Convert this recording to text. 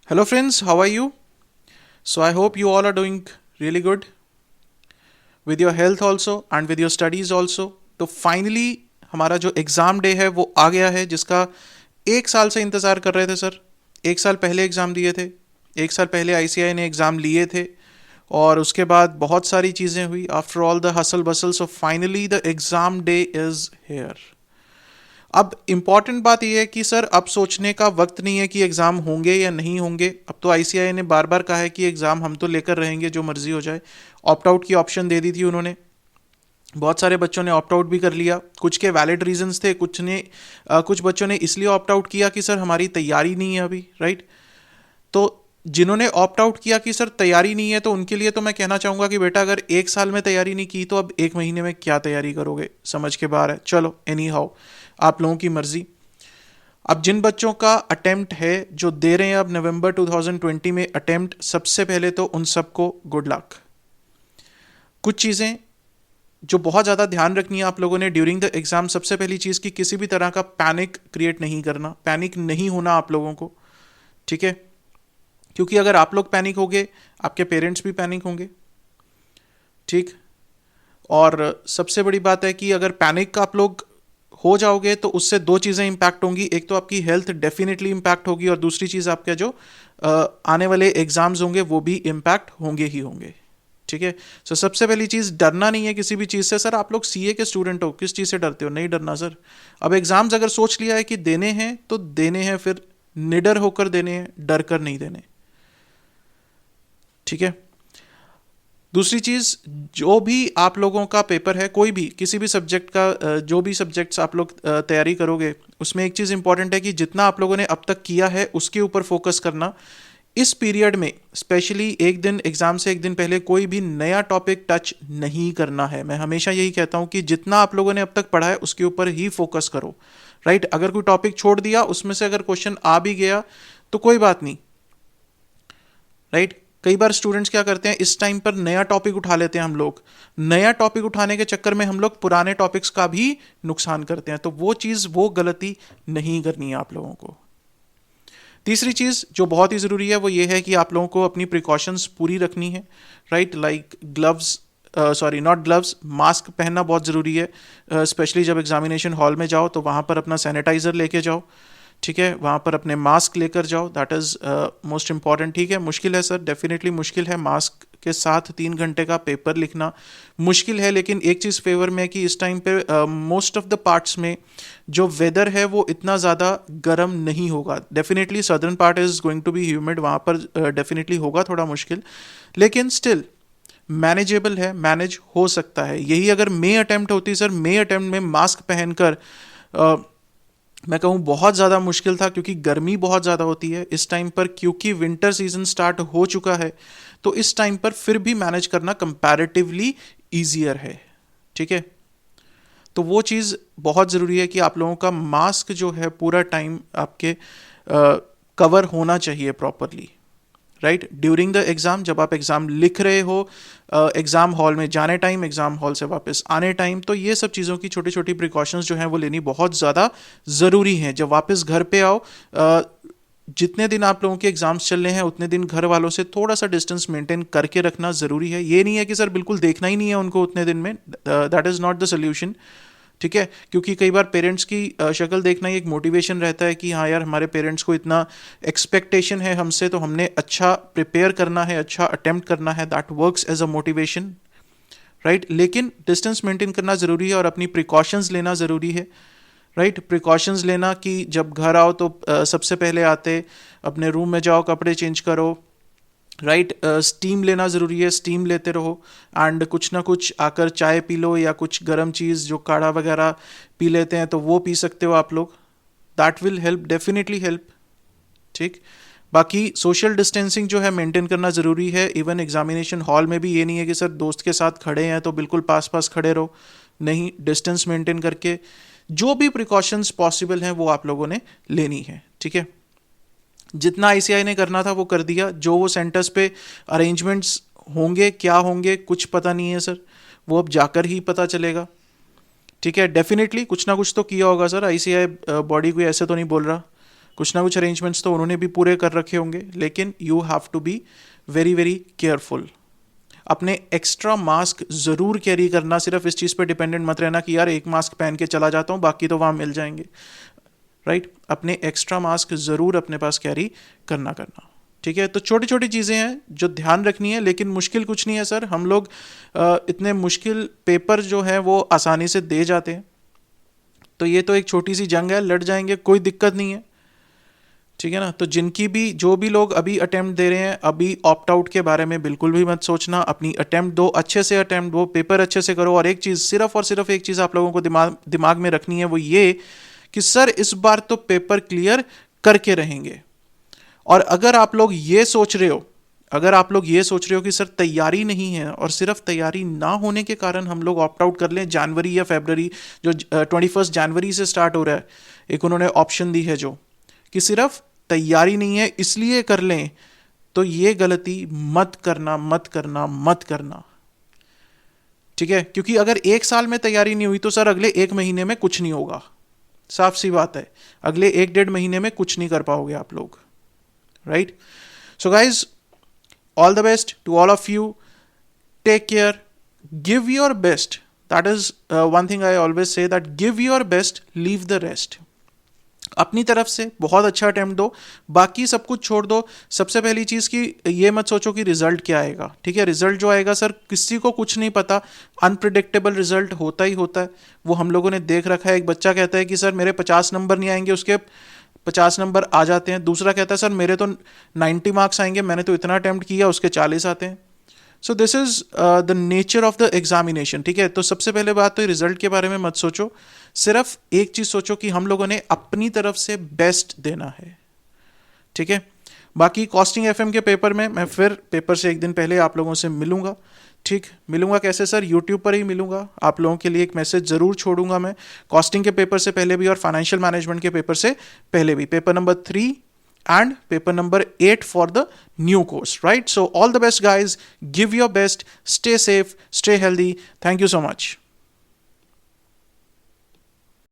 Hello, friends, how are you? So, I hope you all are doing really good with your health also and with your studies also. तो finally हमारा जो exam day है वो आ गया है, जिसका एक साल से इंतज़ार कर रहे थे सर। एक साल पहले एग्ज़ाम दिए थे, एक साल पहले आईसीआई ने एग्ज़ाम लिए थे, और उसके बाद बहुत सारी चीज़ें हुई। After all the hustle bustle, so finally the exam day is here. अब इम्पॉर्टेंट बात यह है कि सर अब सोचने का वक्त नहीं है कि एग्ज़ाम होंगे या नहीं होंगे। अब तो आईसीआई ने बार बार कहा है कि एग्ज़ाम हम तो लेकर रहेंगे, जो मर्जी हो जाए। ऑप्ट आउट की ऑप्शन दे दी थी उन्होंने। बहुत सारे बच्चों ने ऑप्ट आउट भी कर लिया। कुछ के वैलिड रीजंस थे, कुछ बच्चों ने इसलिए ऑप्ट आउट किया कि सर हमारी तैयारी नहीं है अभी, राइट। तो जिन्होंने ऑप्ट आउट किया कि सर तैयारी नहीं है, तो उनके लिए तो मैं कहना चाहूँगा कि बेटा अगर एक साल में तैयारी नहीं की तो अब एक महीने में क्या तैयारी करोगे, समझ के बाहर है। चलो एनी हाउ, आप लोगों की मर्जी। अब जिन बच्चों का अटेम्प्ट है, जो दे रहे हैं अब नवंबर 2020 में अटेम्प्ट, सबसे पहले तो उन सबको गुड लक। कुछ चीज़ें जो बहुत ज़्यादा ध्यान रखनी है आप लोगों ने ड्यूरिंग द एग्ज़ाम। सबसे पहली चीज़ कि किसी भी तरह का पैनिक क्रिएट नहीं करना, पैनिक नहीं होना आप लोगों को, ठीक है। क्योंकि अगर आप लोग पैनिक होंगे, आपके पेरेंट्स भी पैनिक होंगे, ठीक। और सबसे बड़ी बात है कि अगर पैनिक आप लोग हो जाओगे तो उससे दो चीज़ें इंपैक्ट होंगी। एक तो आपकी हेल्थ डेफिनेटली इंपैक्ट होगी, और दूसरी चीज़ आपके जो आने वाले एग्जाम्स होंगे वो भी इंपैक्ट होंगे ही होंगे, ठीक है। सो सबसे पहली चीज़, डरना नहीं है किसी भी चीज़ से। सर आप लोग सीए के स्टूडेंट हो, किस चीज़ से डरते हो? नहीं डरना सर। अब एग्जाम्स अगर सोच लिया है कि देने हैं तो देने हैं, फिर निडर होकर देने हैं, डर कर नहीं देने, ठीक है। दूसरी चीज़, जो भी आप लोगों का पेपर है, कोई भी किसी भी सब्जेक्ट का, जो भी सब्जेक्ट्स आप लोग तैयारी करोगे, उसमें एक चीज़ इंपॉर्टेंट है कि जितना आप लोगों ने अब तक किया है उसके ऊपर फोकस करना। इस पीरियड में स्पेशली एक दिन एग्जाम से एक दिन पहले कोई भी नया टॉपिक टच नहीं करना है। मैं हमेशा यही कहता हूं कि जितना आप लोगों ने अब तक पढ़ा है उसके ऊपर ही फोकस करो, राइट। अगर कोई टॉपिक छोड़ दिया, उसमें से अगर क्वेश्चन आ भी गया तो कोई बात नहीं, राइट। कई बार स्टूडेंट्स क्या करते हैं, इस टाइम पर नया टॉपिक उठा लेते हैं हम लोग। नया टॉपिक उठाने के चक्कर में हम लोग पुराने टॉपिक्स का भी नुकसान करते हैं। तो वो चीज़, वो गलती नहीं करनी है आप लोगों को। तीसरी चीज़ जो बहुत ही ज़रूरी है वो ये है कि आप लोगों को अपनी प्रिकॉशंस पूरी रखनी है, right. Like gloves, sorry not gloves, mask पहनना बहुत ज़रूरी है। स्पेशली जब एग्जामिनेशन हॉल में जाओ तो वहाँ पर अपना सैनिटाइज़र लेके जाओ, ठीक है। वहाँ पर अपने मास्क लेकर जाओ, दैट इज़ मोस्ट इम्पॉर्टेंट, ठीक है। मुश्किल है सर, डेफिनेटली मुश्किल है। मास्क के साथ 3 घंटे का पेपर लिखना मुश्किल है, लेकिन एक चीज़ फेवर में है कि इस टाइम पे मोस्ट ऑफ द पार्ट्स में जो वेदर है वो इतना ज़्यादा गर्म नहीं होगा। Definitely southern part is going to be humid, वहाँ पर डेफिनेटली होगा थोड़ा मुश्किल, लेकिन स्टिल मैनेजेबल है, मैनेज हो सकता है। यही अगर मे अटेम्प्ट होती सर, मे अटेम्प्ट में मास्क पहनकर, मैं कहूँ बहुत ज़्यादा मुश्किल था, क्योंकि गर्मी बहुत ज़्यादा होती है इस टाइम पर। क्योंकि विंटर सीजन स्टार्ट हो चुका है, तो इस टाइम पर फिर भी मैनेज करना कंपैरेटिवली ईजियर है, ठीक है। तो वो चीज़ बहुत ज़रूरी है कि आप लोगों का मास्क जो है पूरा टाइम आपके कवर होना चाहिए properly, right. During the exam, जब आप एग्ज़ाम लिख रहे हो, एग्ज़ाम हॉल में जाने टाइम, एग्ज़ाम हॉल से वापस आने टाइम, तो ये सब चीज़ों की छोटी छोटी प्रिकॉशंस जो हैं वो लेनी बहुत ज़्यादा ज़रूरी हैं। जब वापस घर पे आओ, जितने दिन आप लोगों के एग्जाम्स चल रहे हैं उतने दिन घर वालों से थोड़ा सा डिस्टेंस मेंटेन करके रखना ज़रूरी है। ये नहीं है कि सर बिल्कुल देखना ही नहीं है उनको उतने दिन में, that is not the solution, ठीक है। क्योंकि कई बार पेरेंट्स की शक्ल देखना ही एक मोटिवेशन रहता है कि हाँ यार, हमारे पेरेंट्स को इतना एक्सपेक्टेशन है हमसे, तो हमने अच्छा प्रिपेयर करना है, अच्छा अटेम्प्ट करना है, that works as a motivation, right. लेकिन डिस्टेंस मेंटेन करना ज़रूरी है और अपनी प्रिकॉशंस लेना ज़रूरी है, राइट। प्रिकॉशंस लेना कि जब घर आओ तो सबसे पहले आते अपने रूम में जाओ, कपड़े चेंज करो, राइट। स्टीम लेना ज़रूरी है, स्टीम लेते रहो। एंड कुछ ना कुछ आकर चाय पी लो, या कुछ गर्म चीज़ जो काढ़ा वगैरह पी लेते हैं तो वो पी सकते हो आप लोग, that will help, definitely help, ठीक। बाकी सोशल डिस्टेंसिंग जो है मेंटेन करना ज़रूरी है। इवन एग्जामिनेशन हॉल में भी ये नहीं है कि सर दोस्त के साथ खड़े हैं तो बिल्कुल पास पास खड़े रहो, नहीं, डिस्टेंस मेंटेन करके जो भी प्रिकॉशंस पॉसिबल हैं वो आप लोगों ने लेनी है, ठीक है। जितना आईसीआई ने करना था वो कर दिया। जो वो सेंटर्स पे अरेंजमेंट्स होंगे, क्या होंगे, कुछ पता नहीं है सर, वो अब जाकर ही पता चलेगा, ठीक है। डेफिनेटली कुछ ना कुछ तो किया होगा सर, आईसीआई बॉडी कोई ऐसे तो नहीं बोल रहा, कुछ ना कुछ अरेंजमेंट्स तो उन्होंने भी पूरे कर रखे होंगे, लेकिन you have to be very very careful. अपने एक्स्ट्रा मास्क ज़रूर कैरी करना, सिर्फ इस चीज़ पे डिपेंडेंट मत रहना कि यार एक मास्क पहन के चला जाता हूँ बाकी तो वहाँ मिल जाएंगे, राइट। अपने एक्स्ट्रा मास्क ज़रूर अपने पास कैरी करना। ठीक है, तो छोटी छोटी चीज़ें हैं जो ध्यान रखनी है, लेकिन मुश्किल कुछ नहीं है सर। हम लोग इतने मुश्किल पेपर जो है वो आसानी से दे जाते हैं, तो ये तो एक छोटी सी जंग है, लड़ जाएंगे, कोई दिक्कत नहीं है। ठीक है ना। तो जिनकी भी, जो भी लोग अभी अटेम्प्ट दे रहे हैं, अभी ऑप्ट आउट के बारे में बिल्कुल भी मत सोचना। अपनी अटेम्प्ट दो, अच्छे से अटेम्प्ट दो, पेपर अच्छे से करो। और एक चीज़, सिर्फ और सिर्फ एक चीज़ आप लोगों को दिमाग में रखनी है, वो ये कि सर इस बार तो पेपर क्लियर करके रहेंगे। और अगर आप लोग ये सोच रहे हो, कि सर तैयारी नहीं है और सिर्फ तैयारी ना होने के कारण हम लोग ऑप्ट आउट कर लें जनवरी या फरवरी, जो 21 जनवरी से स्टार्ट हो रहा है, एक उन्होंने ऑप्शन दी है जो कि सिर्फ तैयारी नहीं है इसलिए कर लें, तो ये गलती मत करना। ठीक है, क्योंकि अगर एक साल में तैयारी नहीं हुई तो सर अगले एक महीने में कुछ नहीं होगा, साफ सी बात है। अगले एक डेढ़ महीने में कुछ नहीं कर पाओगे आप लोग, right. So guys, all the best to all of you. Take care, give your best. That is one thing I always say, that give your best, leave the rest. अपनी तरफ से बहुत अच्छा अटेम्प्ट दो, बाकी सब कुछ छोड़ दो। सबसे पहली चीज़ कि ये मत सोचो कि रिजल्ट क्या आएगा। ठीक है, रिजल्ट जो आएगा सर किसी को कुछ नहीं पता, अनप्रिडिक्टेबल रिजल्ट होता ही होता है। वो हम लोगों ने देख रखा है। एक बच्चा कहता है कि सर मेरे 50 नंबर नहीं आएंगे, उसके 50 नंबर आ जाते हैं। दूसरा कहता है सर मेरे तो 90 मार्क्स आएंगे, मैंने तो इतना अटेम्प्ट किया, उसके 40 आते हैं। So this is the nature of the examination. ठीक है, तो सबसे पहले बात तो रिजल्ट के बारे में मत सोचो, सिर्फ एक चीज सोचो कि हम लोगों ने अपनी तरफ से बेस्ट देना है। ठीक है, बाकी कॉस्टिंग एफएम के पेपर में मैं फिर पेपर से एक दिन पहले आप लोगों से मिलूंगा। ठीक, मिलूंगा कैसे सर? यूट्यूब पर ही मिलूंगा। आप लोगों के लिए एक मैसेज जरूर छोड़ूंगा मैं, कॉस्टिंग के पेपर से पहले भी और फाइनेंशियल मैनेजमेंट के पेपर से पहले भी, paper number 3 and paper number 8 for the new course, right? So all the best guys, give your best, stay safe, stay healthy. Thank you so much.